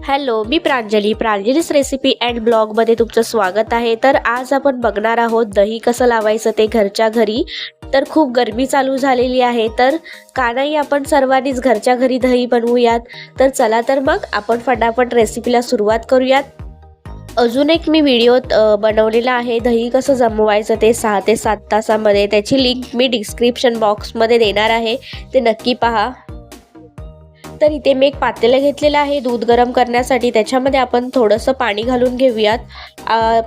Hello, me प्रांजलीस recipe and ब्लॉगमध्ये तुमचं स्वागत आहे। तर आज आपण बघणार आहोत दही कसं लावायचं ते घरच्या घरी। तर खूप गरमी चालू झालेली आहे, तर का नाही आपण सर्वांनीच घरच्या घरी दही बनवूयात। तर चला तर मग आपण फटाफट रेसिपीला सुरुवात करूयात। अजून एक मी व्हिडिओ बनवलेला आहे दही कसं जमवायचं ते 6 ते 7 तासामध्ये, त्याची लिंक मी डिस्क्रिप्शन बॉक्समध्ये देणार आहे, ते नक्की पहा। तर इथे मी एक पातेलं घेतलेलं आहे दूध गरम करण्यासाठी। त्याच्यामध्ये आपण थोडंसं पाणी घालून घेऊयात।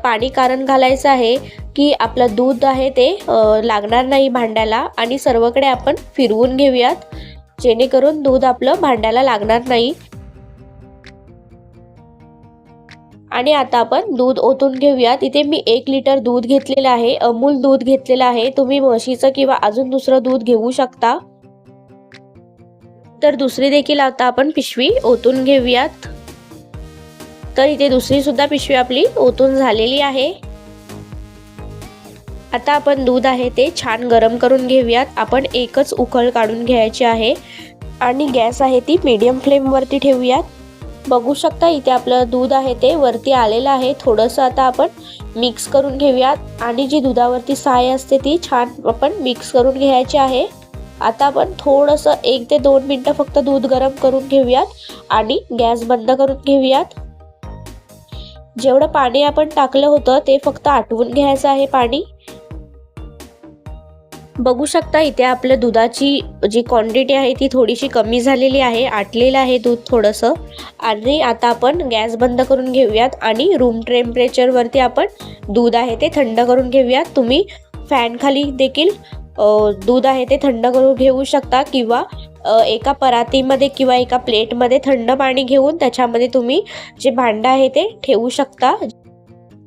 पाणी कारण घालायचं आहे की आपलं दूध आहे ते लागणार नाही भांड्याला, आणि सर्वकडे आपण फिरवून घेऊयात जेणेकरून दूध आपलं भांड्याला लागणार नाही। आणि आता आपण दूध ओतून घेऊयात। इथे मी 1 लिटर दूध घेतलेलं आहे, अमूल दूध घेतलेलं आहे। तुम्ही म्हशीचं किंवा अजून दुसरं दूध घेऊ शकता। तर दुसरी देखील आता आपण पिशवी ओतून घेऊयात। तर इथे दुसरी सुद्धा पिशवी आपली ओतून झालेली आहे। आता आपण दूध आहे ते छान गरम करून घेऊयात। आपण एकच उकळ काढून घ्यायची आहे आणि गॅस आहे ती मीडियम फ्लेम वरती ठेवूयात। बघू शकता इथे आपलं दूध आहे ते वरती आलेलं आहे। थोडंसं आता आपण मिक्स करून घेऊयात आणि जी दुधावरती साय असते ती छान आपण मिक्स करून घ्यायची आहे। आता आपण थोडंसं 1 ते 2 मिनिटं फक्त दूध गरम करून घेऊयात आणि गॅस बंद करून घेऊयात। जेवढं पाणी आपण टाकलं होतं ते फक्त आटवून घ्यायचं आहे पाणी। बघू शकता इथे आपल्या दुधाची जी क्वांटिटी आहे ती थोडीशी कमी झालेली आहे, आटलेलं आहे दूध थोडंसं। आणि आता आपण गॅस बंद करून घेऊयात आणि रूम टेम्परेचर वरती आपण दूध आहे ते थंड करून घेऊयात। तुम्ही फॅन खाली देखील दूध आहे ते थंड करून घेऊ शकता, किंवा एका परातीमध्ये किंवा एका प्लेटमध्ये थंड पाणी घेऊन त्याच्यामध्ये तुम्ही जे भांडं आहे ते ठेवू शकता।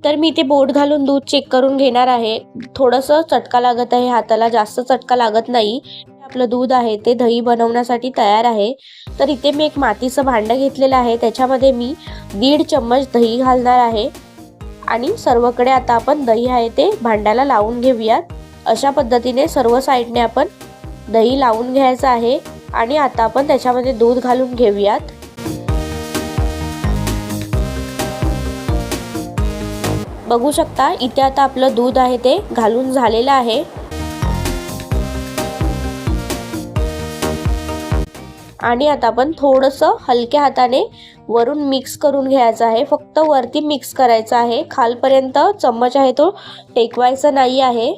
तर मी इथे बोट घालून दूध चेक करून घेणार आहे। थोडंसं चटका लागत आहे हाताला, जास्त चटका लागत नाही। आपलं दूध आहे ते दही बनवण्यासाठी तयार आहे। तर इथे मी एक मातीचं भांडं घेतलेलं आहे, त्याच्यामध्ये मी 1.5 चम्मच दही घालणार आहे आणि सर्वकडे आता आपण दही आहे ते भांड्याला लावून घेऊयात। अशा पद्धतीने सर्व साइडने आपण दही लावून घ्यायचं आहे आणि आता आपण त्याच्यामध्ये दूध घालून घेऊयात। बघू शकता इथे आता आपलं दूध आहे ते घालून झालेलं आहे। आणि आता आपण थोडंसं हलक्या हाताने वरून मिक्स करून घ्यायचं आहे, फक्त वरती मिक्स करायचं आहे, खालपर्यंत चम्मच आहे तो टेकवायचा नाही आहे।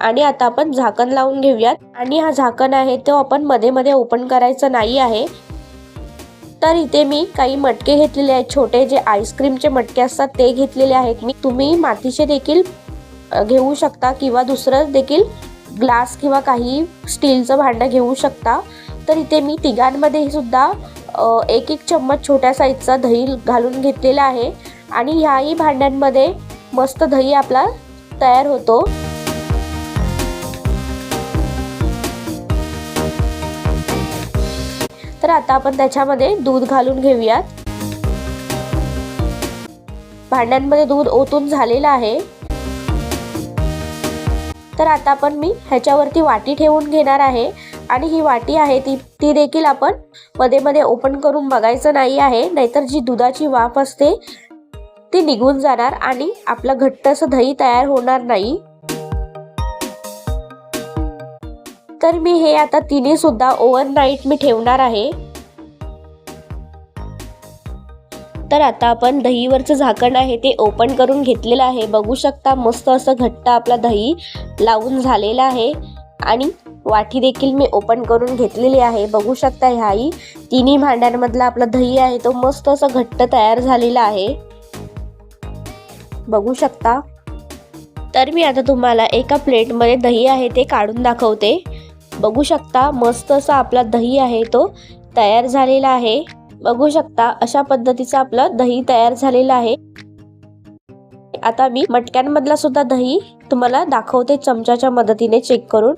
आणि आता आपण झाकण लावून घेऊयात आणि हा झाकण आहे तो आपण मध्ये मध्ये ओपन करायचं नाही आहे। तर इथे मी काही मटके घेतलेले आहेत, छोटे जे आईस्क्रीमचे मटके असतात ते घेतलेले आहेत मी। तुम्ही मातीचे देखील घेऊ शकता किंवा दुसरं देखील ग्लास किंवा काही स्टीलचं भांडं घेऊ शकता। तर इथे मी तिघांमध्ये सुद्धा 1-1 चम्मच छोट्या साईजचा दही घालून घेतलेला आहे आणि ह्याही भांड्यांमध्ये मस्त दही आपला तयार होतो। तर आता आपण त्याच्यामध्ये दूध घालून घेऊयात। भांड्यांमध्ये दूध ओतून झालेलं आहे। तर आता आपण मी ह्याच्यावरती वाटी ठेवून घेणार आहे आणि ही वाटी आहे ती देखील आपण मध्ये मध्ये ओपन करून बघायचं नाही आहे, नाहीतर जी दुधाची वाफ असते ती निघून जाणार आणि आपलं घट्ट असं दही तयार होणार नाही। तर मी हे आता तिन्ही सुद्धा ओव्हरनाईट मी ठेवणार आहे। तर आता आपण दहीवरचं झाकण आहे ते ओपन करून घेतलेलं आहे। बघू शकता मस्त असं घट्ट आपला दही लावून झालेला आहे आणि वाटी देखील मी ओपन करून घेतलेली आहे। बघू शकता ह्याही तिन्ही भांड्यांमधला आपला दही आहे तो मस्त असं घट्ट तयार झालेला आहे, बघू शकता। तर मी आता तुम्हाला एका प्लेटमध्ये दही आहे ते काढून दाखवते। बघू शकता मस्त असा आपला दही आहे तो तयार झालेला आहे। बघू शकता अशा पद्धतीचं आपलं दही तयार झालेलं आहे। आता मी मटक्यांमधला सुद्धा दही तुम्हाला दाखवते चमच्याच्या मदतीने चेक करून।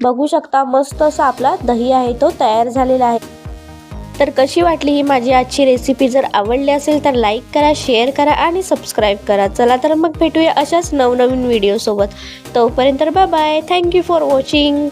बघू शकता मस्त असा आपला दही आहे तो तयार झालेला आहे। तर कशी वाटली ही माझी आजची रेसिपी? जर आवडली असेल तर लाईक करा, शेअर करा आणि सबस्क्राईब करा। चला तर मग भेटूया अशाच नवनवीन व्हिडिओ सोबत। तोपर्यंत bye bye, thank you for watching.